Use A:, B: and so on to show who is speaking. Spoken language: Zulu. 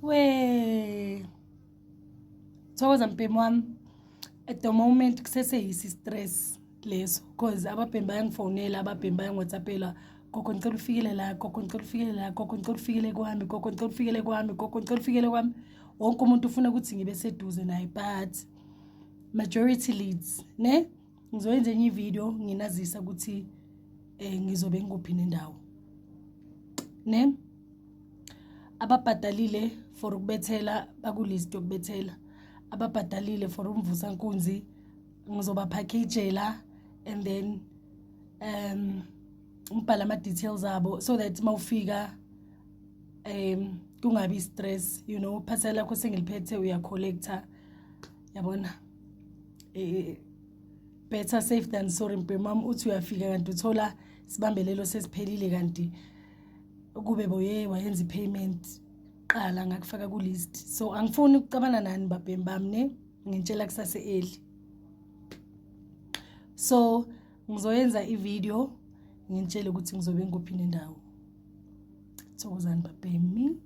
A: we thokoza mpemu wami at the moment kuseseyisi stress leso because ababhemi bayangifonela ababhemi bayangwhatsappela gogo ngicela ufikele la gogo ngicela ufikele la gogo ngicela ufikele kwami gogo ngicela ufikele kwami gogo ngicela ufikele kwami wonke umuntu ufuna ukuthi ngibe seduze naye but majority leads ne ngizoyenza enye video nginazisa ukuthi ngizobe ngikuphi nendawo ne ababhadalile for ukubethela bakulist yokubethela ababhadalile for umvusa nkunzi ngizoba packagela and then umbhala ama details abo so that mawufika kungabi stress you know parcel yakho sengiliphethe uya collector yabona better safe than sorry mpemam uthi uyafika kanti uthola sibambelelo sesiphelile kanti kube boye wayenza ipayment qala ngakufaka ku list so angifuni ukucabana nani babhemi bami ne ngintshela kusase early so ngizoyenza i-video ngintshele ukuthi ngizobe ngikuphi nendawo thokozani babhemi